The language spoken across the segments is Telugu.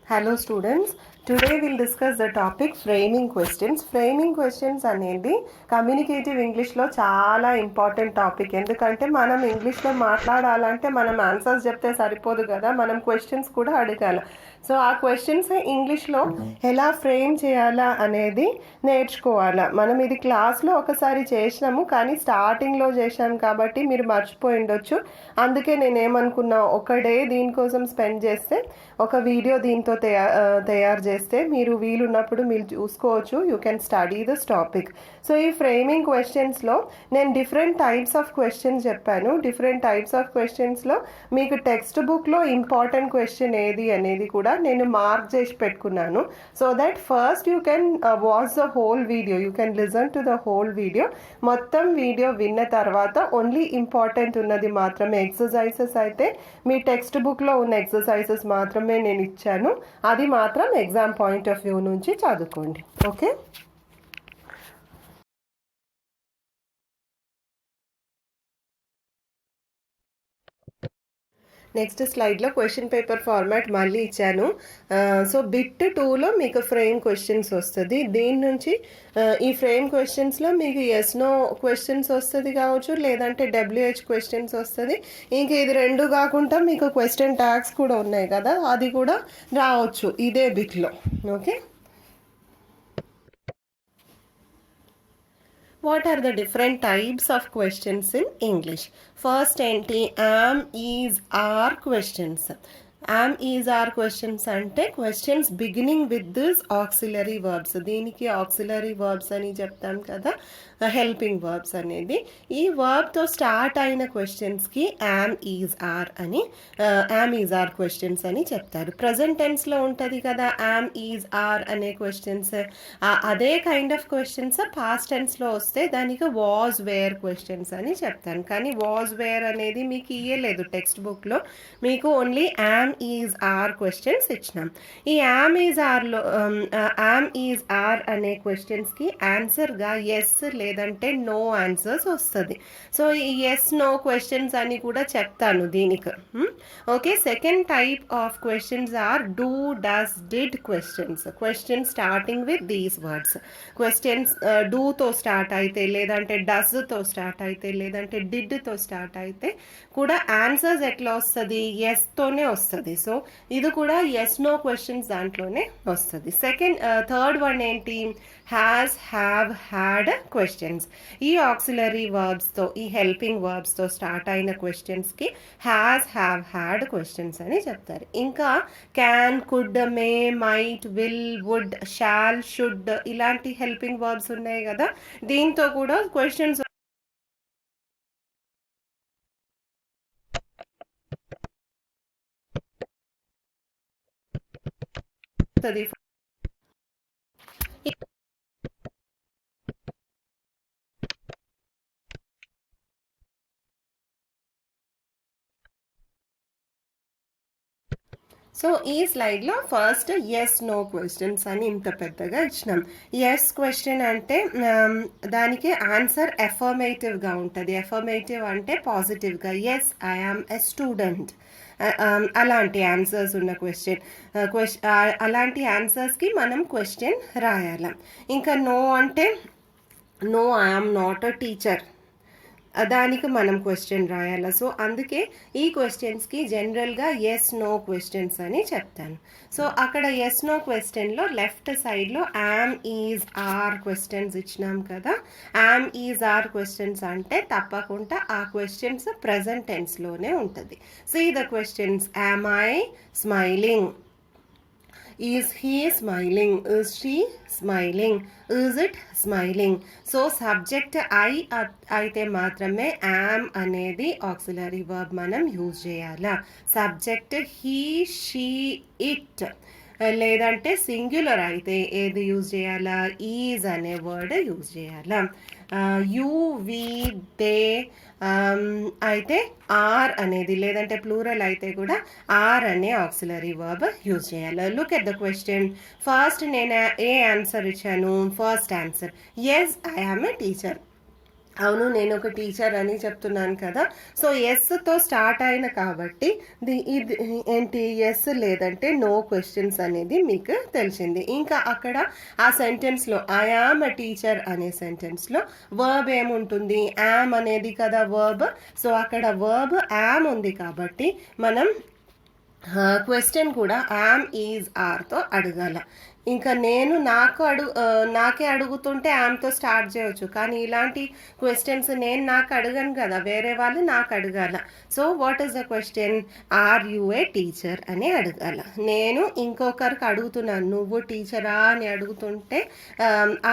Hello students, today we'll discuss the topic framing questions. Framing questions అనేది కమ్యూనికేటివ్ ఇంగ్లీష్లో చాలా ఇంపార్టెంట్ టాపిక్. ఎందుకంటే మనం ఇంగ్లీష్లో మాట్లాడాలంటే మనం ఆన్సర్స్ చెప్తే సరిపోదు కదా, మనం క్వశ్చన్స్ కూడా అడగాలి. సో ఆ క్వశ్చన్స్ ఇంగ్లీష్లో ఎలా ఫ్రేమ్ చేయాలా అనేది నేర్చుకోవాలా. మనం ఇది క్లాస్లో ఒకసారి చేసినాము, కానీ స్టార్టింగ్లో చేసాము కాబట్టి మీరు మర్చిపోయి ఉండొచ్చు. అందుకే నేనేమనుకున్నా, ఒక డే దీనికోసం స్పెండ్ చేస్తే, ఒక వీడియో దీంతో తయారు చేస్తే మీరు వీలున్నప్పుడు మీరు చూసుకోవచ్చు. You can study this topic. So ఈ ఫ్రేమింగ్ క్వశ్చన్స్లో నేను డిఫరెంట్ టైప్స్ ఆఫ్ క్వశ్చన్స్ చెప్పాను. డిఫరెంట్ టైప్స్ ఆఫ్ క్వశ్చన్స్లో మీకు టెక్స్ట్ బుక్లో ఇంపార్టెంట్ క్వశ్చన్ ఏది అనేది కూడా నేను మార్క్ చేసి పెట్టుకున్నాను. So that first you can watch the whole video, you can listen to the whole video. మొత్తం వీడియో విన్న తర్వాత ఓన్లీ ఇంపార్టెంట్ ఉన్నది మాత్రమే, ఎక్సర్సైజెస్ అయితే మీ టెక్స్ట్ బుక్లో ఉన్న ఎక్సర్సైజెస్ మాత్రమే నేను ఇచ్చాను, అది మాత్రం ఎగ్జామ్ పాయింట్ ఆఫ్ వ్యూ నుంచి చదువుకోండి. ఓకే, నెక్స్ట్ స్లైడ్లో క్వశ్చన్ పేపర్ ఫార్మాట్ మళ్ళీ ఇచ్చాను. సో బిట్ 2లో మీకు ఫ్రేమ్ క్వశ్చన్స్ వస్తుంది. దీని నుంచి ఈ ఫ్రేమ్ క్వశ్చన్స్లో మీకు ఎస్ నో క్వశ్చన్స్ వస్తుంది కావచ్చు, లేదంటే డబ్ల్యూహెచ్ క్వశ్చన్స్ వస్తుంది. ఇంక ఇది రెండు కాకుండా మీకు క్వశ్చన్ ట్యాగ్స్ కూడా ఉన్నాయి కదా, అది కూడా రావచ్చు ఇదే బిట్లో. Okay, what are the different types of questions in English? First ఏంటి, am, is, are questions. am, is, are questions అంటే questions beginning with this auxiliary verbs. దీనికి ఆక్సిలరీ వర్బ్స్ అని చెప్తాం కదా, హెల్పింగ్ వర్బ్స్ అనేది. ఈ వర్బ్తో స్టార్ట్ అయిన క్వశ్చన్స్కి యామ్, ఈజ్, ఆర్ అని, యామ్, ఈజ్, ఆర్ క్వశ్చన్స్ అని చెప్తారు. ప్రజెంట్ టెన్స్లో ఉంటుంది కదా యామ్, ఈజ్, ఆర్ అనే క్వశ్చన్స్. అదే కైండ్ ఆఫ్ క్వశ్చన్స్ పాస్ట్ టెన్స్లో వస్తే దానికి వాజ్, వేర్ క్వశ్చన్స్ అని చెప్తాను. కానీ వాజ్, వేర్ అనేది మీకు ఇయ్యలేదు టెక్స్ట్ బుక్లో, మీకు only am, is, are questions ఇచ్చినాం. ఈ యామ్, ఈజ్, ఆర్లో యామ్, ఈజ్, ఆర్ అనే క్వశ్చన్స్కి ఆన్సర్గా ఎస్ లేదంటే నో ఆన్సర్స్ వస్తుంది. సో ఈ ఎస్ నో క్వశ్చన్స్ అని కూడా చెప్తాను దీనికి. Okay, second type of questions are do, does, did questions. Questions starting with these words. Questions డూతో స్టార్ట్ అయితే, లేదంటే డస్తో స్టార్ట్ అయితే, లేదంటే డిడ్తో స్టార్ట్ అయితే కూడా ఆన్సర్స్ ఎట్లా వస్తుంది, ఎస్తోనే వస్తుంది. సో ఇది కూడా ఎస్ నో క్వశ్చన్స్ దాంట్లోనే వస్తుంది. థర్డ్ వన్ ఏంటి, హ్యాస్, హ్యావ్, హ్యాడ్ క్వశ్చన్స్. ఈ ఆక్సిలరీ వర్బ్స్తో, ఈ హెల్పింగ్ వర్బ్స్తో స్టార్ట్ అయిన క్వశ్చన్స్కి హ్యాస్, హ్యావ్, హ్యాడ్ క్వశ్చన్స్ అని చెప్తారు. ఇంకా can, could, may, might, will, would, shall, should ఇలాంటి హెల్పింగ్ వర్బ్స్ ఉన్నాయి కదా, దీంతో కూడా క్వశ్చన్స్ వస్తుంది. సో ఈ స్లైడ్లో ఫస్ట్ ఎస్ నో క్వశ్చన్స్ అని ఇంత పెద్దగా ఇచ్చినాం. ఎస్ క్వశ్చన్ అంటే దానికి ఆన్సర్ ఎఫర్మేటివ్గా ఉంటుంది. ఎఫర్మేటివ్ అంటే పాజిటివ్గా, yes I am a student, అలాంటి ఆన్సర్స్ ఉన్న క్వశ్చన్. అలాంటి ఆన్సర్స్కి మనం క్వశ్చన్ రాయాలి. ఇంకా నో అంటే no I am not a teacher, దానికి మనం క్వశ్చన్ రాయాలి. సో అందుకే ఈ క్వశ్చన్స్కి జనరల్గా ఎస్ నో క్వశ్చన్స్ అని చెప్తాను. సో అక్కడ ఎస్ నో క్వశ్చన్లో లెఫ్ట్ సైడ్లో యామ్, ఈజ్, ఆర్ క్వశ్చన్స్ ఇచ్చినాం కదా. యామ్, ఈజ్, ఆర్ క్వశ్చన్స్ అంటే తప్పకుండా ఆ క్వశ్చన్స్ ప్రజెంట్ టెన్స్లోనే ఉంటుంది. See the questions, am I smiling, is he smiling, is she smiling, is it smiling. So subject I అయితే మాత్రమే యామ్ అనేది ఆక్సిలరీ వర్బ్ మనం యూజ్ చేయాలా. సబ్జెక్ట్ హీ, షీ, ఇట్ లేదంటే సింగ్యులర్ అయితే ఏది యూజ్ చేయాలా, ఈజ్ అనే వర్డ్ యూజ్ చేయాలా. యూ, వి, దే అయితే ఆర్ అనేది, లేదంటే ప్లూరల్ అయితే కూడా ఆర్ అనే ఆక్సిలరీ వర్బ్ యూజ్ చేయాలి. Look at the question. First నేను ఏ ఆన్సర్ ఇచ్చాను, first answer yes I am a teacher. అవును, నేను ఒక టీచర్ అని చెప్తున్నాను కదా. సో ఎస్తో స్టార్ట్ అయిన కాబట్టి ఇది ఏంటి, ఎస్ లేదంటే నో క్వశ్చన్స్ అనేది మీకు తెలిసింది. ఇంకా అక్కడ ఆ సెంటెన్స్లో ఐ యామ్ ఎ టీచర్ అనే సెంటెన్స్లో వర్బ్ ఏముంటుంది, యామ్ అనేది కదా వర్బ్. సో అక్కడ వర్బ్ యామ్ ఉంది కాబట్టి మనం క్వశ్చన్ కూడా యామ్ ఈజ్ ఆర్తో అడగాల. ఇంకా నేను నాకే అడుగుతుంటే యామ్తో స్టార్ట్ చేయొచ్చు, కానీ ఇలాంటి క్వశ్చన్స్ నాకు అడగను కదా, వేరే వాళ్ళు నాకు అడగాల. So what is the question, are you a teacher అని అడగాల. నేను ఇంకొకరికి అడుగుతున్నాను నువ్వు టీచరా అని అడుగుతుంటే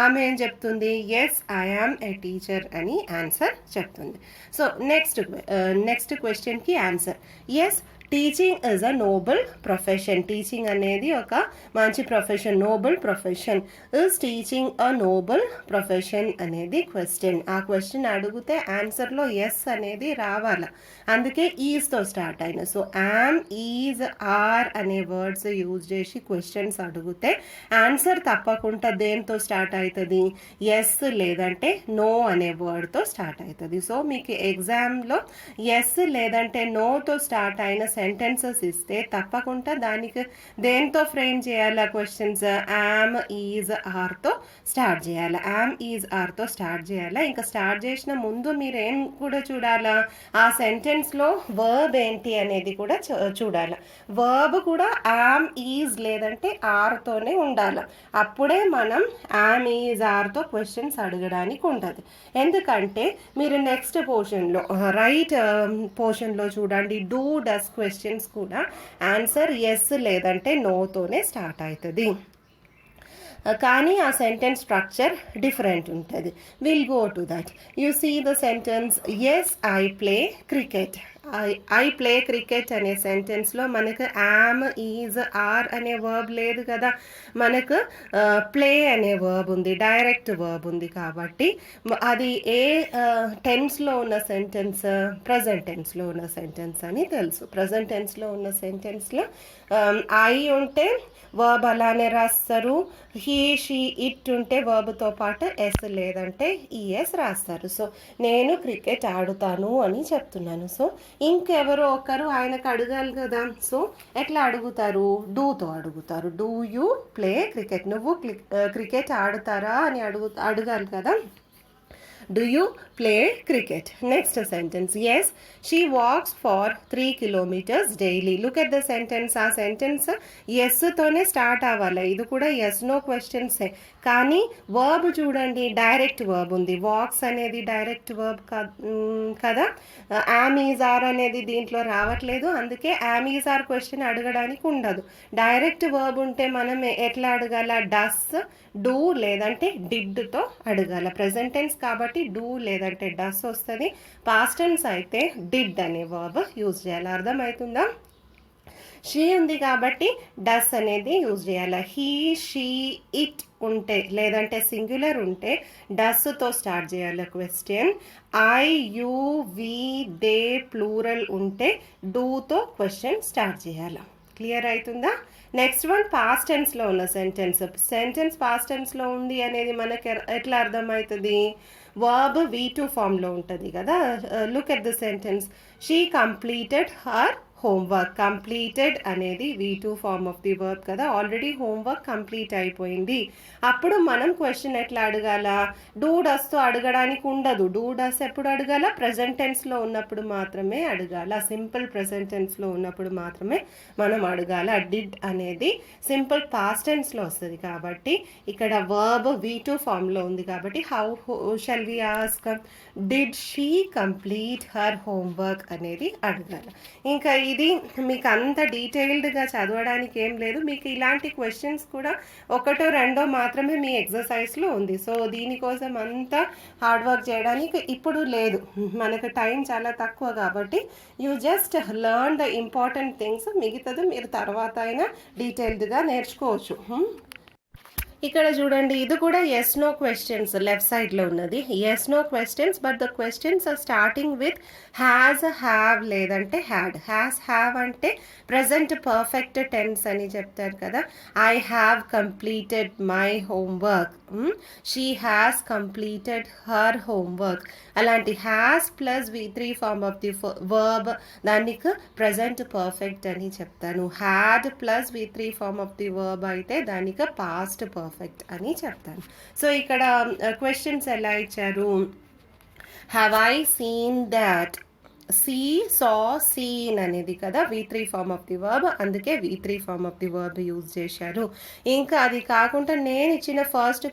ఆమె ఏం చెప్తుంది, yes I am a teacher అని ఆన్సర్ చెప్తుంది. సో నెక్స్ట్ క్వశ్చన్కి answer, yes teaching is a noble profession. Teaching అనేది ఒక మంచి profession, noble profession. Is teaching a noble profession అనేది క్వశ్చన్. ఆ క్వశ్చన్ అడిగితే ఆన్సర్లో ఎస్ అనేది రావాలి, అందుకే ఈజ్తో స్టార్ట్ అయిన. సో యామ్, ఈజ్, ఆర్ అనే వర్డ్స్ యూజ్ చేసి క్వశ్చన్స్ అడిగితే ఆన్సర్ తప్పకుండా దేంతో స్టార్ట్ అవుతుంది, ఎస్ లేదంటే నో అనే వర్డ్తో స్టార్ట్ అవుతుంది. సో మీకు ఎగ్జామ్లో ఎస్ లేదంటే నోతో స్టార్ట్ అయిన సెంటెన్సెస్ ఇస్తే తప్పకుండా దానికి దేంతో ఫ్రేమ్ చేయాలా క్వశ్చన్స్, యామ్, ఈజ్, ఆర్తో స్టార్ట్ చేయాలా. యామ్, ఈజ్, ఆర్తో స్టార్ట్ చేయాలా. ఇంకా స్టార్ట్ చేసిన ముందు మీరు ఏం కూడా చూడాలా, ఆ సెంటెన్స్లో వర్బ్ ఏంటి అనేది కూడా చూడాలి. వర్బ్ కూడా యామ్, ఈజ్ లేదంటే ఆర్తోనే ఉండాలి. అప్పుడే మనం యామ్, ఈజ్, ఆర్తో క్వశ్చన్స్ అడగడానికి ఉంటుంది. ఎందుకంటే మీరు నెక్స్ట్ పోర్షన్లో రైట్ పోర్షన్లో చూడండి, డూ, డస్ క్వశ్చన్స్ కూడా ఆన్సర్ ఎస్ లేదంటే నోతోనే స్టార్ట్ అవుతుంది. కానీ ఆ సెంటెన్స్ స్ట్రక్చర్ డిఫరెంట్ ఉంటుంది. Will go to that. You see the sentence, yes I play cricket. I play cricket అనే సెంటెన్స్లో మనకు యామ్, ఈజ్, ఆర్ అనే వర్బ్ లేదు కదా, మనకు ప్లే అనే వర్బ్ ఉంది, డైరెక్ట్ వర్బ్ ఉంది. కాబట్టి అది ఏ టెన్స్లో ఉన్న సెంటెన్స్, ప్రజెంట్ టెన్స్లో ఉన్న సెంటెన్స్ అని తెలుసు. ప్రజెంట్ టెన్స్లో ఉన్న సెంటెన్స్లో ఐ ఉంటే వర్బ్ అలానే రాస్తారు, హీ, షీ, ఇట్ ఉంటే వర్బ్తో పాటు ఎస్ లేదంటే ఈఎస్ రాస్తారు. సో నేను క్రికెట్ ఆడుతాను అని చెప్తున్నాను. సో ఇంకెవరో ఒకరు ఆయనకు అడగాలి కదా. సో ఎట్లా అడుగుతారు, డూతో అడుగుతారు. డూ యూ ప్లే క్రికెట్, నువ్వు క్రికెట్ ఆడుతారా అని అడగాలి కదా. Do you play cricket? Next sentence. Yes, she walks for 3 kilometers daily. Look at the sentence. ఆ సెంటెన్స్ ఎస్ తోనే స్టార్ట్ అవ్వాలి. ఇది కూడా ఎస్ నో క్వశ్చన్సే, కానీ వర్బ్ చూడండి డైరెక్ట్ వర్బ్ ఉంది. వాక్స్ అనేది డైరెక్ట్ వర్బ్ కదా. యామ్, ఈజ్, ఆర్ అనేది దీంట్లో రావట్లేదు, అందుకే యామ్, ఈజ్, ఆర్ క్వశ్చన్ అడగడానికి ఉండదు. డైరెక్ట్ వర్బ్ ఉంటే మనం ఎట్లా అడగాల, డస్, డూ లేదంటే డిడ్తో అడగాల. ప్రెజెంట్ టెన్స్ కాబట్టి డూ లేదంటే డస్ వస్తుంది. పాస్ట్ టెన్స్ అయితే డిడ్ అనే వర్బ్ యూజ్ చేయాలి. అర్థమవుతుందా? షీ ఉంది కాబట్టి డస్ అనేది యూజ్ చేయాలి. హీ, షీ, ఇట్ ఉంటే లేదంటే సింగులర్ ఉంటే డస్తో స్టార్ట్ చేయాలి question. I, you, we, they plural ఉంటే డూతో క్వశ్చన్ స్టార్ట్ చేయాలి. క్లియర్ అవుతుందా? నెక్స్ట్ వన్ పాస్ట్ టెన్స్లో ఉన్న సెంటెన్స్ పాస్ట్ టెన్స్లో ఉంది అనేది మనకి ఎట్లా అర్థమవుతుంది, వర్బ్ V2 ఫామ్లో ఉంటుంది కదా. Look at the sentence, she completed her homework. Completed అనేది V2 form of the verb కదా, ఆల్రెడీ హోంవర్క్ కంప్లీట్ అయిపోయింది. అప్పుడు మనం క్వశ్చన్ ఎట్లా అడగాల, డూ డస్తో అడగడానికి ఉండదు. డూ డస్ ఎప్పుడు అడగాల, ప్రెజెంట్ టెన్స్లో ఉన్నప్పుడు మాత్రమే అడగాల. సింపుల్ ప్రెజెంట్ టెన్స్లో ఉన్నప్పుడు మాత్రమే మనం అడగాల. డిడ్ అనేది సింపుల్ పాస్ట్ టెన్స్లో వస్తుంది కాబట్టి ఇక్కడ వర్బ్ V2 ఫామ్లో ఉంది కాబట్టి how shall we ask, did she complete her homework అనేది అడగాల. ఇంకా ఇది మీకు అంత డీటెయిల్డ్గా చదవడానికి ఏం లేదు. మీకు ఇలాంటి క్వశ్చన్స్ కూడా ఒకటో రెండో మాత్రమే మీ ఎక్సర్సైజ్లో ఉంది. సో దీనికోసం అంతా హార్డ్ వర్క్ చేయడానికి ఇప్పుడు లేదు, మనకు టైం చాలా తక్కువ కాబట్టి you just learn the important things. మిగతాది మీరు తర్వాత అయినా డీటెయిల్డ్గా నేర్చుకోవచ్చు. ఇక్కడ చూడండి, ఇది కూడా yes no questions left side లో ఉన్నది. Yes no questions, but the questions are starting with has, have లేదంటే హ్యాడ్. హ్యాస్, హ్యావ్ అంటే ప్రెసెంట్ పర్ఫెక్ట్ టెన్స్ అని చెప్తారు కదా. I have completed my homework, she has completed her homework. అలాంటి has plus V3 form of the verb, దానికి ప్రెసెంట్ పర్ఫెక్ట్ అని చెప్తాను. Had plus V3 form of the verb అయితే దానికి పాస్ట్ పర్ఫెక్ట్ అని చెప్తాను. సో ఇక్కడ క్వశ్చన్స్ ఎలా ఇచ్చారు? Have I seen that, see, saw, seen అనేది కదా V3 form of the verb, అందుకే V3 form of the verb use చేశారు. ఇంకా అది కాకుండా నేను ఇచ్చిన ఫస్ట్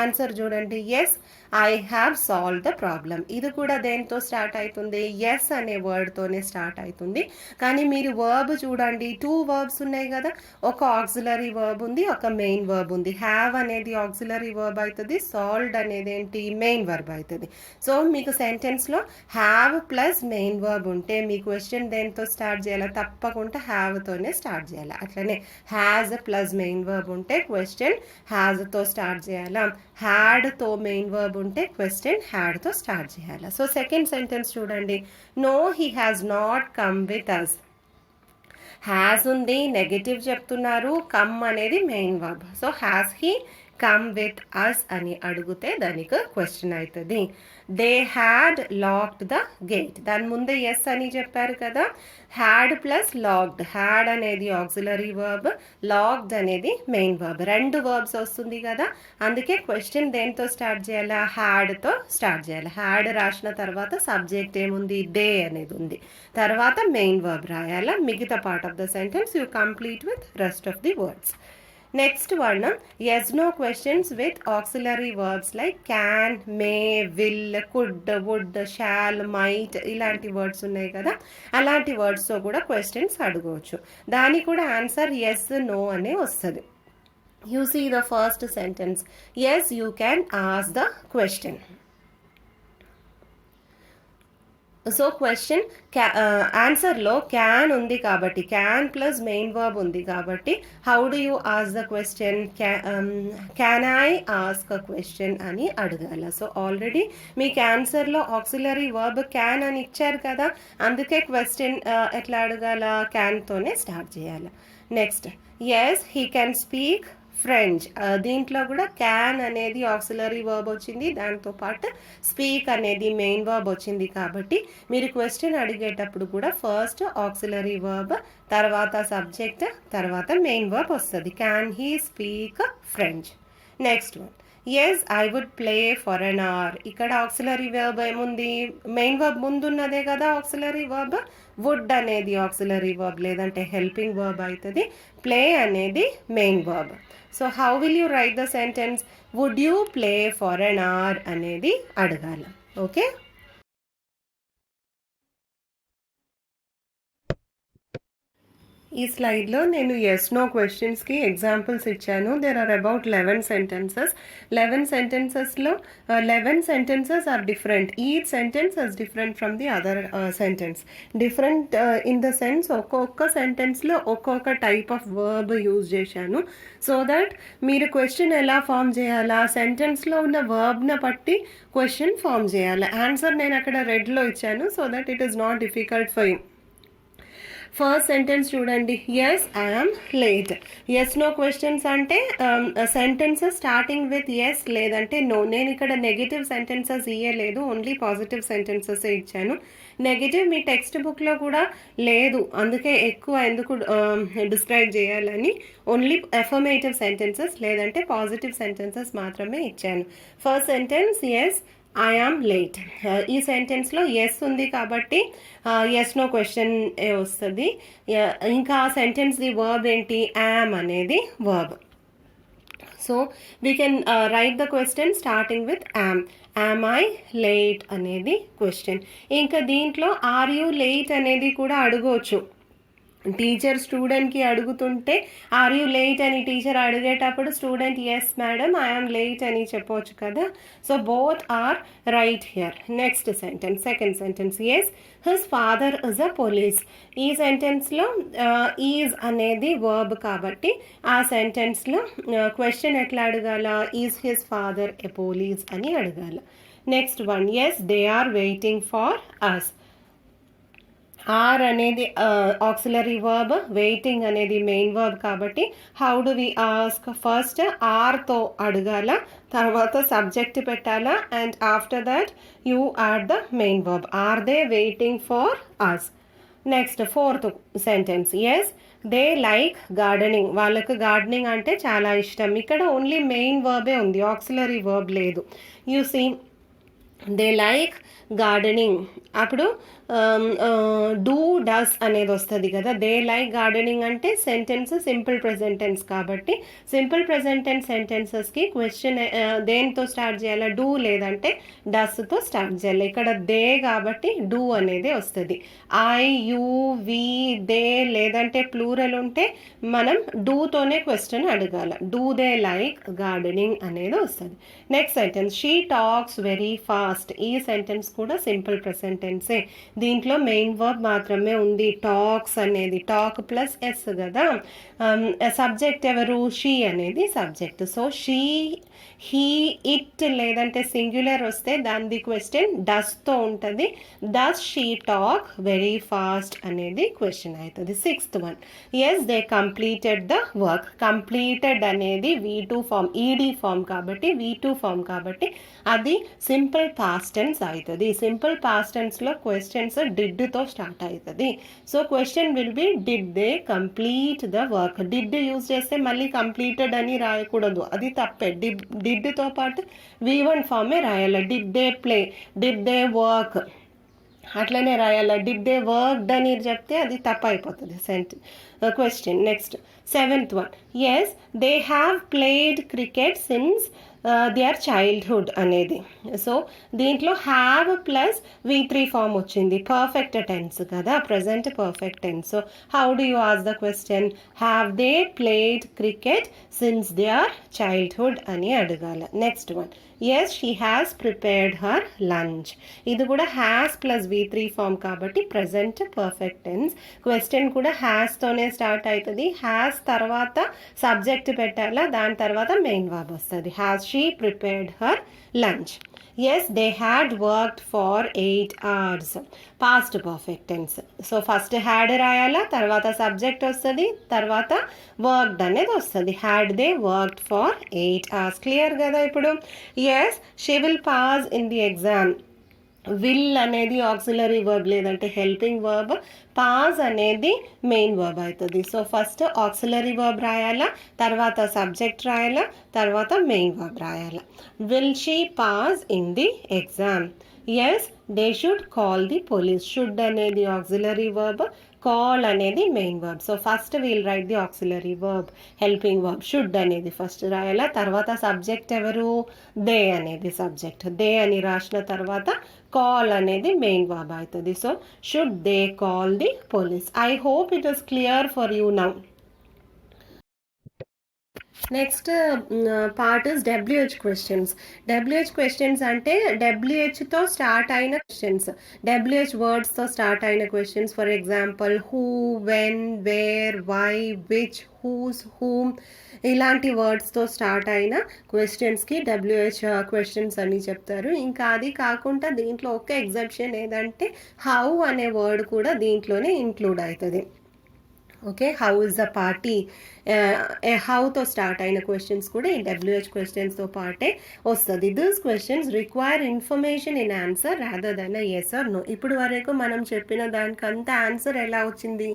ఆన్సర్ చూడండి, yes I have solved the problem. ఇది కూడా దేంతో స్టార్ట్ అవుతుంది? ఎస్ అనే వర్డ్తోనే స్టార్ట్ అవుతుంది. కానీ మీరు వర్బ్ చూడండి, 2 వర్బ్స్ ఉన్నాయి కదా, ఒక ఆక్సిలరీ వర్బ్ ఉంది, ఒక మెయిన్ వర్బ్ ఉంది. హ్యావ్ అనేది ఆక్సిలరీ వర్బ్ అవుతుంది, సాల్వ్డ్ అనేది ఏంటి? మెయిన్ వర్బ్ అవుతుంది. సో మీకు సెంటెన్స్లో హ్యావ్ ప్లస్ మెయిన్ వర్బ్ ఉంటే మీ క్వశ్చన్ దేంతో స్టార్ట్ చేయాలి? తప్పకుండా హ్యావ్తోనే స్టార్ట్ చేయాలి. అట్లనే హ్యాజ్ ప్లస్ మెయిన్ వర్బ్ ఉంటే క్వశ్చన్ హ్యాజ్తో స్టార్ట్ చేయాలా, హ్యాడ్తో మెయిన్ వర్బ్ ఉంటే క్వశ్చన్ హ్యాడ్తో స్టార్ట్ చేయాలి. సో సెకండ్ సెంటెన్స్ చూడండి, no he has not come with us. Has ఉంది, నెగటివ్ చెప్తున్నారు, కమ్ అనేది main verb. So has he come with us అని అడిగితే దానికి క్వశ్చన్ అవుతుంది. They had locked the gate, దాని ముందే ఎస్ అని చెప్పారు కదా. హ్యాడ్ ప్లస్ లాక్డ్, హ్యాడ్ అనేది ఆక్సిలరీ వర్బ్, లాక్డ్ అనేది మెయిన్ వర్బ్, 2 వర్బ్స్ వస్తుంది కదా. అందుకే క్వశ్చన్ దేంతో స్టార్ట్ చేయాలా? హ్యాడ్తో స్టార్ట్ చేయాలి. హ్యాడ్ రాసిన తర్వాత సబ్జెక్ట్ ఏముంది? దే అనేది ఉంది. తర్వాత మెయిన్ వర్బ్ రాయాలా. మిగతా part of the sentence you complete with rest of the words. Next one, yes no questions with auxiliary verbs like can, may, will, could, would, shall, might ఇలాంటి వర్డ్స్ ఉన్నాయి కదా. అలాంటి వర్డ్స్తో కూడా క్వశ్చన్స్ అడగవచ్చు. దానికి కూడా ఆన్సర్ ఎస్ నో అనే వస్తుంది. You see the first sentence, yes you can ask the question. So question ఆన్సర్లో క్యాన్ ఉంది కాబట్టి, క్యాన్ ప్లస్ మెయిన్ వర్బ్ ఉంది కాబట్టి how do you ask the question? Can I ask a question అని అడగాల. సో ఆల్రెడీ మీకు ఆన్సర్లో ఆక్సిలరీ వర్బ్ క్యాన్ అని ఇచ్చారు కదా, అందుకే క్వశ్చన్ ఎట్లా అడగాల? క్యాన్తోనే స్టార్ట్ చేయాలి. Next, yes he can speak French. దీంట్లో కూడా క్యాన్ అనేది ఆక్సిలరీ వర్బ్ వచ్చింది, దాంతోపాటు స్పీక్ అనేది మెయిన్ వర్బ్ వచ్చింది కాబట్టి మీరు క్వశ్చన్ అడిగేటప్పుడు కూడా ఫస్ట్ ఆక్సిలరీ వర్బ్, తర్వాత సబ్జెక్ట్, తర్వాత మెయిన్ వర్బ్ వస్తుంది. Can he speak French. Next one, yes I would play for an hour. ఇక్కడ ఆక్సిలరీ వర్బ్ ఏముంది? మెయిన్ వర్బ్ ముందున్నదే కదా ఆక్సిలరీ వర్బ్. వుడ్ అనేది ఆక్సిలరీ వర్బ్ లేదంటే హెల్పింగ్ వర్బ్ అవుతుంది. ప్లే అనేది main verb. So how will you write the sentence? Would you play for an hour అనేది అడగాలి. ఓకే, ఈ స్లైడ్లో నేను ఎస్ నో క్వశ్చన్స్కి ఎగ్జాంపుల్స్ ఇచ్చాను. There are about 11 sentences. 11 సెంటెన్సెస్లో 11 sentences are different. Each sentence is different from the other sentence. Different in the sense ఒక్కొక్క సెంటెన్స్లో ఒక్కొక్క టైప్ ఆఫ్ వర్బ్ యూజ్ చేశాను. సో దట్ మీరు క్వశ్చన్ ఎలా ఫామ్ చేయాలా, సెంటెన్స్లో ఉన్న వర్బ్ని బట్టి క్వశ్చన్ ఫామ్ చేయాలి. ఆన్సర్ నేను అక్కడ రెడ్లో ఇచ్చాను so that it is not difficult for you. First sentence చూడండి, yes I'm late. Yes no questions అంటే సెంటెన్సెస్ స్టార్టింగ్ విత్ ఎస్ లేదంటే నో. నేను ఇక్కడ నెగిటివ్ సెంటెన్సెస్ ఇయ్యలేదు, ఓన్లీ పాజిటివ్ సెంటెన్సెస్ ఇచ్చాను. నెగిటివ్ మీ టెక్స్ట్ బుక్లో కూడా లేదు, అందుకే ఎక్కువ ఎందుకు డిస్క్రైబ్ చేయాలని ఓన్లీ అఫర్మేటివ్ సెంటెన్సెస్ లేదంటే పాజిటివ్ సెంటెన్సెస్ మాత్రమే ఇచ్చాను. First sentence, yes I am late. ఈ సెంటెన్స్లో ఎస్ ఉంది కాబట్టి ఎస్ నో క్వశ్చన్ వస్తుంది. ఇంకా సెంటెన్స్ ది వర్బ్ ఏంటి? యామ్ అనేది verb. So we can write the question starting with yam. Am I late అనేది క్వశ్చన్. ఇంకా దీంట్లో ఆర్ యూ లేట్ అనేది కూడా అడగవచ్చు. టీచర్ స్టూడెంట్కి అడుగుతుంటే ఆర్ యూ లేట్ అని టీచర్ అడిగేటప్పుడు student yes madam I'm late అని చెప్పవచ్చు కదా. So both are right here. Next sentence, second sentence, yes his father is a police. ఈ సెంటెన్స్లో ఈజ్ అనేది వర్బ్ కాబట్టి ఆ సెంటెన్స్లో క్వశ్చన్ ఎట్లా అడగాల, is his father a police అని అడగాల. Next one, yes they are waiting for us. Are అనేది ఆక్సిలరీ వర్బ్, వెయిటింగ్ అనేది మెయిన్ వర్బ్ కాబట్టి how do we ask, first ఆర్తో అడగాల, తర్వాత సబ్జెక్ట్ పెట్టాలా, and after that you add the main verb. Are they waiting for us. Next fourth sentence, yes they like gardening. వాళ్ళకు గార్డెనింగ్ అంటే చాలా ఇష్టం. ఇక్కడ ఓన్లీ మెయిన్ వర్బే ఉంది, ఆక్సిలరీ వర్బ్ లేదు. You see they like gardening, అప్పుడు డూ డస్ అనేది వస్తుంది కదా. దే లైక్ గార్డెనింగ్ అంటే సెంటెన్స్ సింపుల్ ప్రెజెంట్ టెన్స్ కాబట్టి సింపుల్ ప్రెజెంట్ టెన్స్ సెంటెన్సెస్కి క్వశ్చన్ దేనితో స్టార్ట్ చేయాలి, డూ లేదంటే డస్తో స్టార్ట్ చేయాలి. ఇక్కడ దే కాబట్టి డూ అనేది వస్తుంది. ఐ, యూ, వి, దే లేదంటే ప్లూరల్ ఉంటే మనం డూతోనే క్వశ్చన్ అడగాల. డూ దే లైక్ గార్డెనింగ్ అనేది వస్తుంది. Next sentence, she talks very fast. ఈ సెంటెన్స్ కూడా సింపుల్ ప్రెజెంట్ టెన్సే. దీంట్లో మెయిన్ వర్బ్ మాత్రమే ఉంది. టాక్స్ అనేది టాక్ ప్లస్ ఎస్ కదా. సబ్జెక్ట్ ఎవరు, షీ అనేది subject. So she, he, it లేదంటే సింగ్యులర్ వస్తే దాని క్వశ్చన్ డస్తో ఉంటుంది. Does she talk very fast అనేది క్వశ్చన్ అవుతుంది. Sixth one, yes they completed the work. Completed అనేది V2 ఫామ్, ఈడీ ఫామ్ కాబట్టి V2 ఫామ్ కాబట్టి అది సింపుల్ పాస్ట్ టెన్స్ అవుతుంది. సింపుల్ పాస్ట్ టెన్స్లో క్వశ్చన్స్ డిడ్తో స్టార్ట్ అవుతుంది. So question will be did they complete the work. Did use చేస్తే మళ్ళీ కంప్లీటెడ్ అని రాయకూడదు, అది తప్పే. డిడ్తో పాటు V1 ఫామే రాయాలి. Did they play, did they work అట్లనే రాయాల. డిడ్ దే వర్క్డ్ అని చెప్తే అది తప్పు అయిపోతుంది question. Next seventh one, yes they have played cricket since their childhood అనేది. సో దీంట్లో హ్యావ్ ప్లస్ V3 ఫామ్ వచ్చింది, పర్ఫెక్ట్ టెన్స్ కదా, present perfect tense. So how do you ask the question, have they played cricket since their childhood అని అడగాల. Next one, yes she has prepared her lunch. ఇది కూడా హ్యాస్ ప్లస్ V3 ఫామ్ కాబట్టి ప్రజెంట్ పర్ఫెక్ట్ టెన్స్. క్వశ్చన్ కూడా హ్యాస్తోనే స్టార్ట్ అవుతుంది. హ్యాస్ తర్వాత సబ్జెక్ట్ పెట్టాలా, దాని తర్వాత మెయిన్ వర్బ్ వస్తుంది. Has she prepared her lunch. Yes they had worked for 8 hours. Past perfect tense. So first had రాయాలా, తర్వాత సబ్జెక్ట్ వస్తుంది, తర్వాత వర్క్డ్ అనేది వస్తుంది. Had they worked for 8 hours. Clear కదా ఇప్పుడు. Yes she will pass in the exam. Will అనేది ఆక్సిలరీ వర్బ్ లేదంటే హెల్పింగ్ వర్బ్. పాస్ అనేది మెయిన్ వర్బ్ అవుతుంది. సో ఫస్ట్ ఆక్సిలరీ వర్బ్ రాయాలా, తర్వాత సబ్జెక్ట్ రాయాలా, తర్వాత మెయిన్ వర్బ్ రాయాలా. Will she pass in the exam. Yes they should call the police. Should అనేది ఆక్సిలరీ వర్బ్, కాల్ అనేది main verb. So first we'll write the auxiliary verb, helping verb. Should అనేది ఫస్ట్ రాయాలా, తర్వాత సబ్జెక్ట్ ఎవరు, దే అనేది సబ్జెక్ట్. దే అని రాసిన తర్వాత కాల్ అనేది మెయిన్ వర్బ్ అవుతుంది. So should they call the police. I hope it is clear for you now. Next part is WH questions. WH questions అంటే WHతో స్టార్ట్ అయిన క్వశ్చన్స్, WH వర్డ్స్తో స్టార్ట్ అయిన questions. For example who, when, where, why, which, whose, whom ఇలాంటి వర్డ్స్తో స్టార్ట్ అయిన క్వశ్చన్స్కి WH క్వశ్చన్స్ అని చెప్తారు. ఇంకా అది కాకుండా దీంట్లో ఒక ఎగ్జెప్షన్ ఏదంటే హౌ అనే వర్డ్ కూడా దీంట్లోనే ఇంక్లూడ్ అవుతుంది. Okay, how is the party, హౌతో స్టార్ట్ అయిన క్వశ్చన్స్ కూడా ఈ WH క్వశ్చన్స్తో పాటే వస్తుంది. This questions require information in answer rather then yes or no. ఇప్పుడు వరకు మనం చెప్పిన దానికంతా ఆన్సర్ ఎలా వచ్చింది,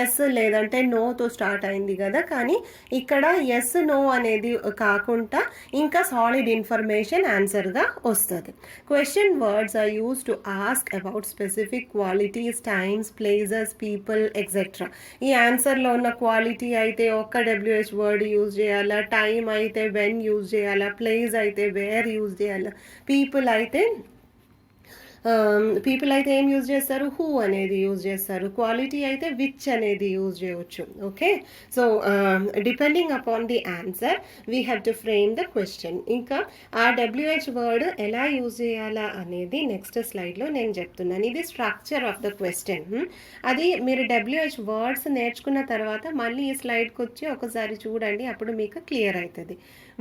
ఎస్ లేదంటే నోతో స్టార్ట్ అయింది కదా. కానీ ఇక్కడ ఎస్ నో అనేది కాకుండా ఇంకా సాలిడ్ ఇన్ఫర్మేషన్ ఆన్సర్గా వస్తుంది. Question words are use to ask about specific qualities, times, places, people etcetera. ఈ ఆన్సర్లో ఉన్న క్వాలిటీ అయితే ఒక్క WH వర్డ్ యూజ్ చేయాలా, టైం అయితే వెన్ యూజ్ చేయాలా, ప్లేస్ అయితే వేర్ యూజ్ చేయాలా, పీపుల్ అయితే పీపుల్ అయితే ఏం యూజ్ చేస్తారు, హూ అనేది యూజ్ చేస్తారు. క్వాలిటీ అయితే విచ్ అనేది యూజ్ చేయవచ్చు. Okay, so depending upon the answer we have to frame the question. ఇంకా ఆ డబ్ల్యూహెచ్ వర్డ్ ఎలా యూజ్ చేయాలా అనేది నెక్స్ట్ స్లైడ్లో నేను చెప్తున్నాను. ఇది స్ట్రక్చర్ ఆఫ్ ద క్వశ్చన్. అది మీరు డబ్ల్యూహెచ్ వర్డ్స్ నేర్చుకున్న తర్వాత మళ్ళీ ఈ స్లైడ్కి వచ్చి ఒకసారి చూడండి, అప్పుడు మీకు క్లియర్ అవుతుంది.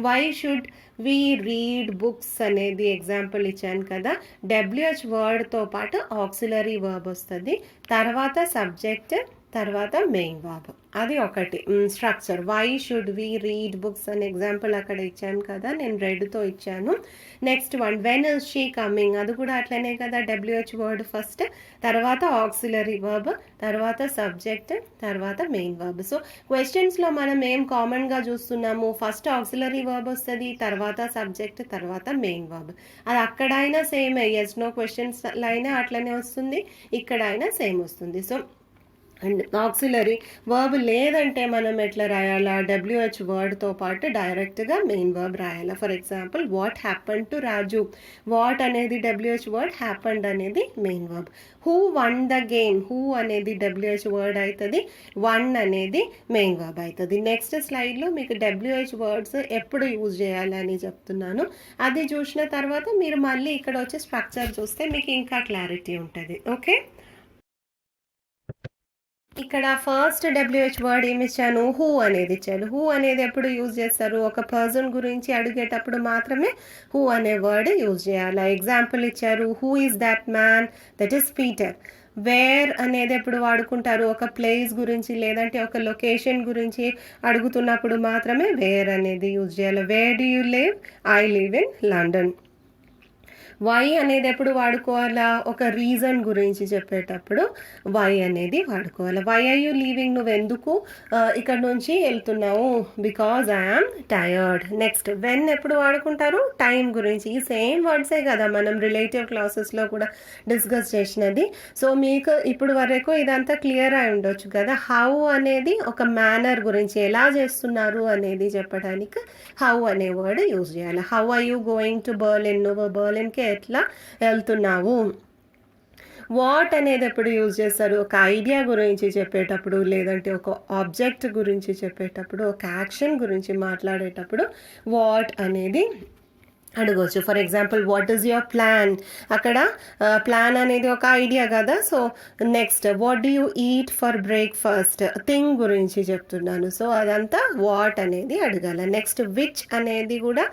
Why should we read books అనేది ఎగ్జాంపుల్ ఇచ్చాను కదా. డబ్ల్యూహెచ్ వర్డ్తో పాటు ఆక్సిలరీ వర్బ్ వస్తుంది, తర్వాత సబ్జెక్ట్, తర్వాత మెయిన్ వర్బ్. అది ఒకటి structure. Why should we read books అనే ఎగ్జాంపుల్ అక్కడ ఇచ్చాను కదా, నేను రెడ్తో ఇచ్చాను. Next one, when is she coming, అది కూడా అట్లనే కదా. డబ్ల్యూహెచ్ వర్డ్ ఫస్ట్, తర్వాత ఆక్సిలరీ వర్బ్, తర్వాత సబ్జెక్ట్, తర్వాత మెయిన్ వర్బ్. సో క్వశ్చన్స్లో మనం ఏం కామన్గా చూస్తున్నాము, ఫస్ట్ ఆక్సిలరీ వర్బ్ వస్తుంది, తర్వాత సబ్జెక్ట్, తర్వాత మెయిన్ వర్బ్. అది అక్కడైనా సేమ్, ఎస్ నో క్వశ్చన్స్ అయినా అట్లనే వస్తుంది, ఇక్కడ అయినా సేమ్ వస్తుంది. సో అండ్ ఆక్సిలరీ వర్బ్ లేదంటే మనం ఎట్లా రాయాలా, డబ్ల్యూహెచ్ వర్డ్తో పాటు డైరెక్ట్గా మెయిన్ వర్బ్ రాయాలా. For example, what happen to Raju, what అనేది డబ్ల్యూహెచ్ వర్డ్, హ్యాపన్డ్ అనేది main verb. Who won the game, who అనేది డబ్ల్యూహెచ్ వర్డ్ అవుతుంది, వన్ అనేది మెయిన్ వర్బ్ అవుతుంది. నెక్స్ట్ స్లైడ్లో మీకు డబ్ల్యూహెచ్ వర్డ్స్ ఎప్పుడు యూజ్ చేయాలని చెప్తున్నాను. అది చూసిన తర్వాత మీరు మళ్ళీ ఇక్కడ వచ్చి స్ట్రక్చర్ చూస్తే మీకు ఇంకా క్లారిటీ ఉంటుంది. ఓకే, ఇక్కడ ఫస్ట్ డబ్ల్యూహెచ్ వర్డ్ ఏమి ఇచ్చాను, హూ అనేది ఇచ్చాను. హూ అనేది ఎప్పుడు యూజ్ చేస్తారు, ఒక పర్సన్ గురించి అడిగేటప్పుడు మాత్రమే హూ అనే వర్డ్ యూజ్ చేయాలి. ఎగ్జాంపుల్ ఇచ్చారు, who is that man, that is Peter. Where అనేది ఎప్పుడు వాడుకుంటారు, ఒక ప్లేస్ గురించి లేదంటే ఒక లొకేషన్ గురించి అడుగుతున్నప్పుడు మాత్రమే వేర్ అనేది యూజ్ చేయాలి. Where do you live, I live in London. Why అనేది ఎప్పుడు వాడుకోవాలా, ఒక రీజన్ గురించి చెప్పేటప్పుడు వై అనేది వాడుకోవాలి. వై ఆర్ యూ లీవింగ్, నువ్వు ఎందుకు ఇక్కడ నుంచి వెళ్తున్నావు, because I am tired. Next when ఎప్పుడు వాడుకుంటారు, టైం గురించి. ఈ సేమ్ వర్డ్సే కదా మనం రిలేటివ్ క్లాసెస్లో కూడా డిస్కస్ చేసినది. సో మీకు ఇప్పుడు వరకు ఇదంతా క్లియర్ అయి ఉండొచ్చు కదా. హౌ అనేది ఒక మేనర్ గురించి, ఎలా చేస్తున్నారు అనేది చెప్పడానికి హౌ అనే వర్డ్ యూజ్ చేయాలి. How are you going to Berlin, నువ్వు బర్లిన్కి ఎట్లా వెళ్తున్నావు. వాట్ అనేది ఎప్పుడు యూజ్ చేస్తారు, ఒక ఐడియా గురించి చెప్పేటప్పుడు లేదంటే ఒక ఆబ్జెక్ట్ గురించి చెప్పేటప్పుడు, ఒక యాక్షన్ గురించి మాట్లాడేటప్పుడు వాట్ అనేది అడగవచ్చు. For example, what is your plan, అక్కడ ప్లాన్ అనేది ఒక ఐడియా కదా. So next, what do you eat for breakfast, thing గురించి చెప్తున్నాను. సో అదంతా వాట్ అనేది అడగాల. నెక్స్ట్ విచ్ అనేది కూడా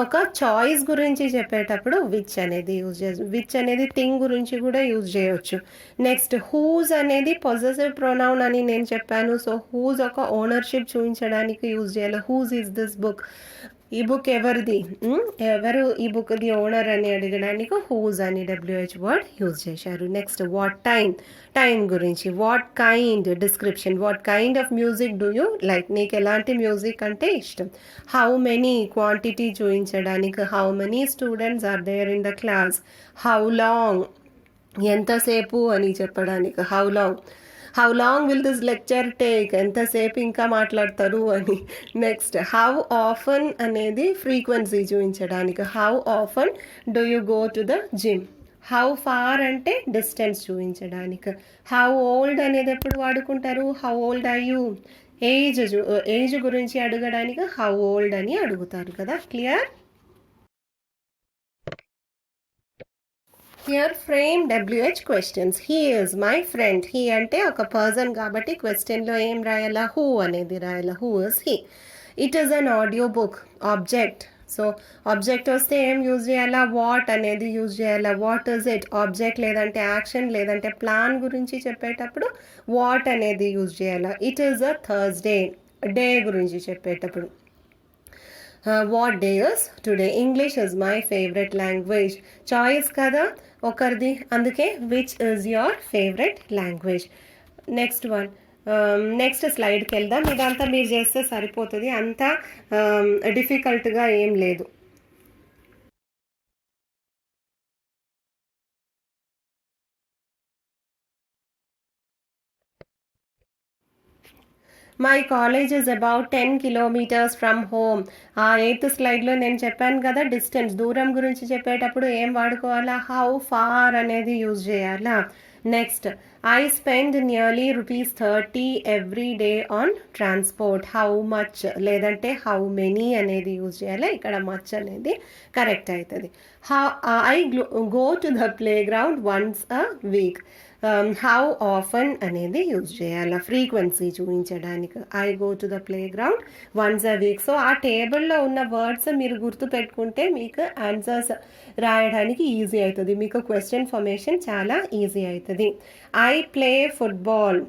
ఒక చాయిస్ గురించి చెప్పేటప్పుడు విచ్ అనేది యూజ్ చేస్తాం. విచ్ అనేది థింగ్ గురించి కూడా యూజ్ చేయవచ్చు. నెక్స్ట్ హూజ్ అనేది పొజెసివ్ ప్రొనౌన్ అని నేను చెప్పాను. సో హూజ్ ఒక ఓనర్షిప్ చూపించడానికి యూజ్ చేయాలి. హూజ్ ఈజ్ దిస్ బుక్, ఈ బుక్ ఎవరిది, ఎవరు ఈ బుక్ ది ఓనర్ అని అడగడానికి హూజ్ అని డబ్ల్యూహెచ్ వర్డ్ యూజ్ చేశారు. నెక్స్ట్ వాట్ టైం, టైం గురించి. What kind, description. What kind of music do you like, నీకు ఎలాంటి మ్యూజిక్ అంటే ఇష్టం. హౌ మెనీ, క్వాంటిటీ చూపించడానికి. How many students are there in the class. How long, ఎంతసేపు అని చెప్పడానికి how long. How long will this lecture take, ఎంతసేపు ఇంకా మాట్లాడతారు అని. నెక్స్ట్ హౌ ఆఫన్ అనేది ఫ్రీక్వెన్సీ చూపించడానికి. How often do you go to the gym. How far అంటే డిస్టెన్స్ చూపించడానికి. హౌ ఓల్డ్ అనేది ఎప్పుడు వాడుకుంటారు, how old are you. Age, age గురించి అడగడానికి హౌ ఓల్డ్ అని అడుగుతారు కదా. Clear. Here frame WH questions. He is my friend. He అంటే ఒక పర్సన్ కాబట్టి క్వశ్చన్లో ఏం రాయాలా, హూ అనేది రాయాలా. Who is he. It is an audio book. Object. So object వస్తే ఏం యూజ్ చేయాలా, వాట్ అనేది యూజ్ చేయాలా. వాట్ ఈజ్ ఇట్, ఆబ్జెక్ట్ లేదంటే యాక్షన్ లేదంటే ప్లాన్ గురించి చెప్పేటప్పుడు వాట్ అనేది యూజ్ చేయాలా. It is a Thursday, day గురించి చెప్పేటప్పుడు what day is today. English is my favourite language. Choice కదా ఒకరిది, అందుకే which is your favourite language. Next one, next స్లైడ్కి వెళ్దాం. ఇదంతా మీరు చేస్తే సరిపోతుంది, అంతా డిఫికల్ట్గా ఏం లేదు. My college is about 10 kilometres from home. ఆ 8th స్లైడ్లో నేను చెప్పాను కదా, డిస్టెన్స్ దూరం గురించి చెప్పేటప్పుడు ఏం వాడుకోవాలా, హౌ ఫార్ అనేది యూజ్ చేయాలా. Next, I spend nearly ₹30 every day on transport. How much లేదంటే హౌ మెనీ అనేది యూజ్ చేయాలి. ఇక్కడ మచ్ అనేది కరెక్ట్ అవుతుంది. I go to the playground once a week. How often అనేది యూజ్ చేయాలి ఫ్రీక్వెన్సీ చూపించడానికి. I go to the playground once a week. So ఆ టేబుల్లో ఉన్న వర్డ్స్ మీరు గుర్తుపెట్టుకుంటే మీకు ఆన్సర్స్ రాయడానికి ఈజీ అవుతుంది, మీకు క్వశ్చన్ ఫార్మేషన్ చాలా ఈజీ అవుతుంది. I play football.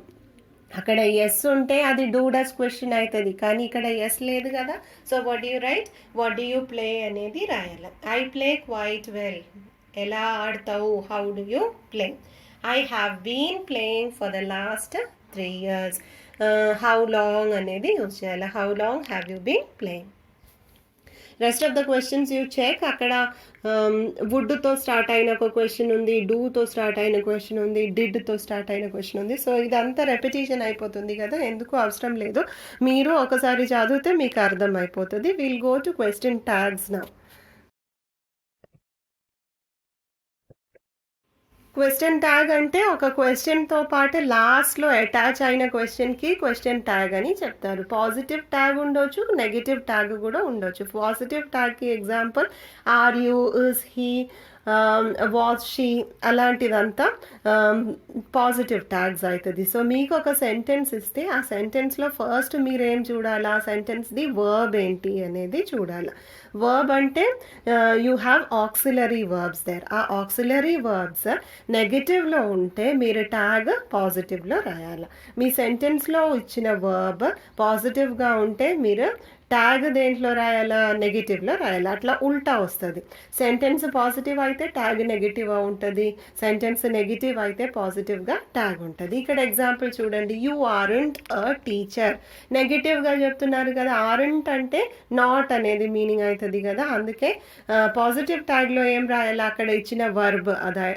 అక్కడ ఎస్ ఉంటే అది డూ డస్ క్వశ్చన్ అవుతుంది, కానీ ఇక్కడ ఎస్ లేదు కదా. So what you write, what do you play అనేది రాయాలి. I play quite well. ఎలా ఆడతావు, how do you play. I have been playing for the last 3 years. How long అనేది యూజ్ చేయాలి. How long have you been playing? Rest of the questions you check. అక్కడ వుడ్తో స్టార్ట్ అయిన ఒక క్వశ్చన్ ఉంది, డూతో స్టార్ట్ అయిన క్వశ్చన్ ఉంది, డిడ్తో స్టార్ట్ అయిన క్వశ్చన్ ఉంది. సో ఇదంతా రెపిటేషన్ అయిపోతుంది కదా, ఎందుకు అవసరం లేదు. మీరు ఒకసారి చదివితే మీకు అర్థం అయిపోతుంది. Will go to question tags now. Question tag అంటే ఒక క్వశ్చన్తో పాటు లాస్ట్లో అటాచ్ అయిన క్వశ్చన్కి క్వశ్చన్ ట్యాగ్ అని చెప్తారు. పాజిటివ్ ట్యాగ్ ఉండొచ్చు, నెగిటివ్ ట్యాగ్ కూడా ఉండొచ్చు. పాజిటివ్ ట్యాగ్కి example are you, is he, was she, అలాంటిదంతా పాజిటివ్ ట్యాగ్స్ అవుతుంది. సో మీకు ఒక సెంటెన్స్ ఇస్తే ఆ సెంటెన్స్లో ఫస్ట్ మీరేం చూడాలి, ఆ సెంటెన్స్ది వర్బ్ ఏంటి అనేది చూడాలి. వర్బ్ అంటే you have auxiliary verbs there. ఆ ఆక్సిలరీ వర్బ్స్ నెగిటివ్లో ఉంటే మీరు ట్యాగ్ పాజిటివ్లో రాయాలి. మీ సెంటెన్స్లో ఇచ్చిన వర్బ్ పాజిటివ్గా ఉంటే మీరు ట్యాగ్ దేంట్లో రాయాలా, నెగిటివ్లో రాయాలి. అట్లా ఉల్టా వస్తుంది. సెంటెన్స్ పాజిటివ్ అయితే ట్యాగ్ నెగిటివ్ ఉంటుంది, సెంటెన్స్ నెగిటివ్ అయితే పాజిటివ్గా ట్యాగ్ ఉంటుంది. ఇక్కడ ఎగ్జాంపుల్ చూడండి, యూ ఆర్ంట్ అ టీచర్. నెగిటివ్గా చెప్తున్నారు కదా, ఆర్ంట్ అంటే నాట్ అనేది మీనింగ్ అవుతుంది కదా, అందుకే పాజిటివ్ ట్యాగ్లో ఏం రాయాలి, అక్కడ ఇచ్చిన వర్బ్ అదే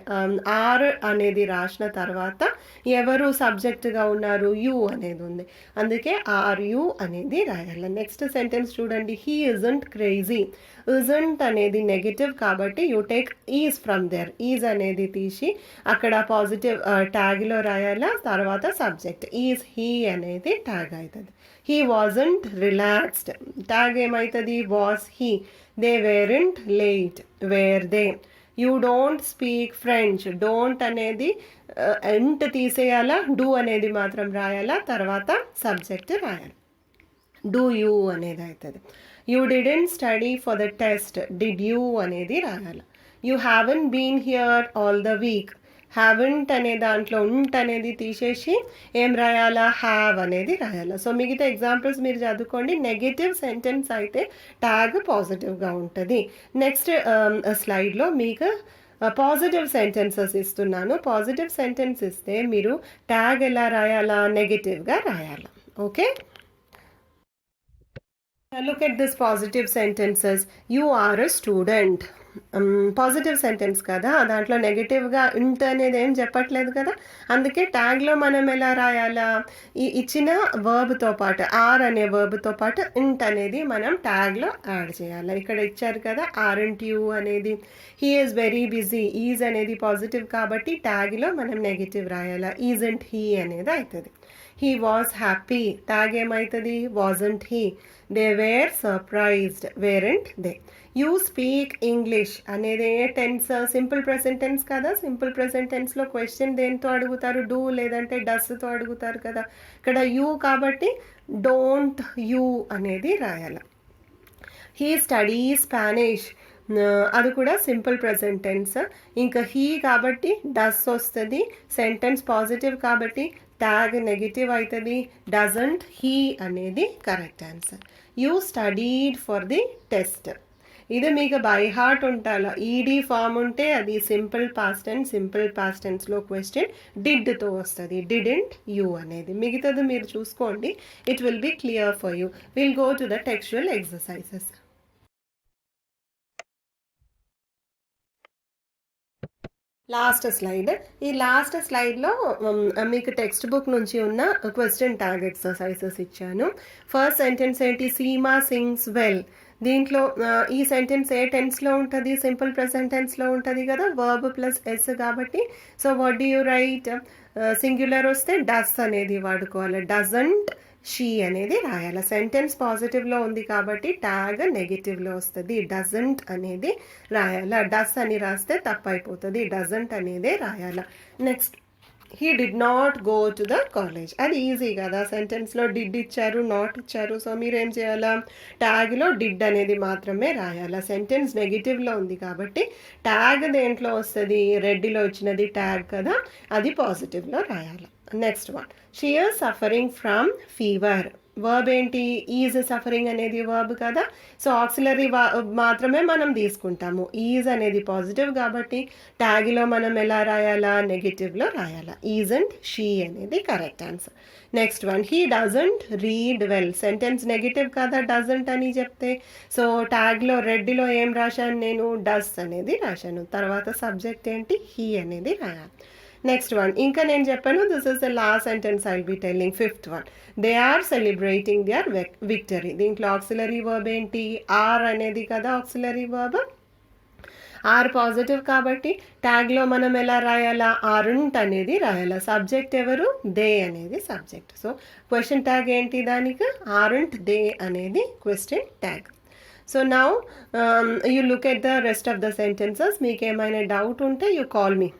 ఆర్ అనేది రాసిన తర్వాత ఎవరు సబ్జెక్టుగా ఉన్నారు, యూ అనేది ఉంది, అందుకే ఆర్ యూ అనేది రాయాలి. నెక్స్ట్ సెంటెన్స్ చూడండి, హీ ఇజంట్ క్రేజీ. ఇజంట్ అనేది నెగిటివ్ కాబట్టి you take is from there. Is అనేది తీసి అక్కడ పాజిటివ్ ట్యాగ్లో రాయాలా, తర్వాత సబ్జెక్ట్ ఈజ్ హీ అనేది ట్యాగ్ అవుతుంది. He wasn't relaxed. ట్యాగ్ ఏమవుతుంది, was he. They weren't late. Were they. You don't speak French. Don't అనేది ఎంట్ తీసేయాలా, డూ అనేది మాత్రం రాయాలా, తర్వాత సబ్జెక్ట్ రాయాలి. డూ యూ అనేది అవుతుంది. You didn't study for the test. Did you అనేది రాయాలి. You haven't been here all the week. Haven't అనే దాంట్లో ఉంట్ అనేది తీసేసి ఏం రాయాలా, హ్యావ్ అనేది రాయాలి. సో మిగతా ఎగ్జాంపుల్స్ మీరు చదువుకోండి. నెగిటివ్ సెంటెన్స్ అయితే ట్యాగ్ పాజిటివ్గా ఉంటుంది. నెక్స్ట్ స్లైడ్లో మీకు పాజిటివ్ సెంటెన్సెస్ ఇస్తున్నాను. పాజిటివ్ సెంటెన్స్ ఇస్తే మీరు ట్యాగ్ ఎలా రాయాలా, నెగిటివ్గా రాయాలి. Okay, look at this positive sentences. You are a student. Positive sentence కదా, దాంట్లో నెగిటివ్గా ఇంట్ అనేది ఏం చెప్పట్లేదు కదా, అందుకే ట్యాగ్లో మనం ఎలా రాయాలా, ఈ ఇచ్చిన వర్బ్తో పాటు ఆర్ అనే వర్బ్తో పాటు ఇంట్ అనేది మనం ట్యాగ్లో యాడ్ చేయాలి. ఇక్కడ ఇచ్చారు కదా, ఆర్ంట్ యూ అనేది. He is very busy. Is అనేది పాజిటివ్ కాబట్టి ట్యాగ్లో మనం నెగిటివ్ రాయాలా, ఈజంట్ హీ అనేది అవుతుంది. He was happy. ట్యాగ్ ఏమవుతుంది, wasn't he. They were surprised. Variant they. You speak English అనేది టెన్స్ సింపుల్ ప్రెసెంట్ టెన్స్ కదా. సింపుల్ ప్రెసెంట్ టెన్స్లో క్వశ్చన్ దేంతో అడుగుతారు, డూ లేదంటే డస్తో అడుగుతారు కదా. ఇక్కడ యూ కాబట్టి డోంట్ యూ అనేది రాయాలి. He study Spanish. అది కూడా సింపుల్ ప్రెసెంట్ టెన్స్. ఇంకా హీ కాబట్టి డస్ వస్తుంది. సెంటెన్స్ పాజిటివ్ కాబట్టి ట్యాగ్ నెగిటివ్ అవుతుంది. డజంట్ హీ అనేది correct answer. You studied for the test. ఇది మీకు బై హార్ట్ ఉండాలి. ఈడీ ఫామ్ ఉంటే అది simple past tense. Simple past టెన్స్లో క్వశ్చన్ డిడ్తో వస్తుంది, డిడెంట్ యూ అనేది. మిగతాది మీరు చూసుకోండి, it will be clear for you. Will go to the textual exercises. Last slide. ఈ లాస్ట్ స్లైడ్లో మీకు టెక్స్ట్ బుక్ నుంచి ఉన్న క్వశ్చన్ ట్యాగ్ ఎక్సర్సైజెస్ ఇచ్చాను. ఫస్ట్ సెంటెన్స్ ఏంటి? Seema sings well. దీంట్లో ఈ సెంటెన్స్ ఏ టెన్స్లో ఉంటుంది? సింపుల్ ప్రెసెంట్ టెన్స్లో ఉంటుంది కదా, వర్బ్ ప్లస్ ఎస్ కాబట్టి. So what do you right? Singular వస్తే డస్ అనేది వాడుకోవాలి. డజంట్ షీ అనేది రాయాలి. సెంటెన్స్ పాజిటివ్లో ఉంది కాబట్టి ట్యాగ్ నెగిటివ్లో వస్తుంది. డజంట్ అనేది రాయాల. డస్ అని రాస్తే తప్పైపోతుంది. డజంట్ అనేదే రాయాల. Next, he did not go to the college. అది ఈజీ కదా, సెంటెన్స్లో డిడ్ ఇచ్చారు, నాట్ ఇచ్చారు. సో మీరు ఏం చేయాలా? ట్యాగ్లో డిడ్ అనేది మాత్రమే రాయాలా. సెంటెన్స్ నెగిటివ్లో ఉంది కాబట్టి ట్యాగ్ దేంట్లో వస్తుంది? రెడ్డిలో వచ్చినది ట్యాగ్ కదా, అది పాజిటివ్లో రాయాలి. Next one, she is suffering from fever. Verb ఏంటి? ఈజ్ సఫరింగ్ అనేది వర్బ్ కదా, సో ఆక్సిలరీ మాత్రమే మనం తీసుకుంటాము. ఈజ్ అనేది పాజిటివ్ కాబట్టి ట్యాగ్లో మనం ఎలా రాయాలా? నెగిటివ్లో రాయాలా. ఈజంట్ షీ అనేది correct answer. Next one, he doesn't read well. Sentence negative కదా డజంట్ అని చెప్తే. సో ట్యాగ్లో రెడ్డిలో ఏం రాశాను నేను? డస్ అనేది రాశాను. తర్వాత సబ్జెక్ట్ ఏంటి? హీ అనేది రాయాలి. నెక్స్ట్ వన్, ఇంకా నేను చెప్పాను, this is the last sentence I'll be telling. Fifth one, they are celebrating their victory. దీంట్లో ఆక్సిలరీ వర్బ్ ఏంటి? ఆర్ అనేది కదా ఆక్సిలరీ వర్బ్. ఆర్ పాజిటివ్ కాబట్టి ట్యాగ్లో మనం ఎలా రాయాలా? ఆరుంట్ అనేది రాయాలా. సబ్జెక్ట్ ఎవరు? దే అనేది సబ్జెక్ట్. సో క్వశ్చన్ ట్యాగ్ ఏంటి దానికి? ఆరుంట్ దే అనేది question tag. So now you look at the rest of the sentences. మీకు ఏమైనా డౌట్ ఉంటే యూ కాల్ మీ.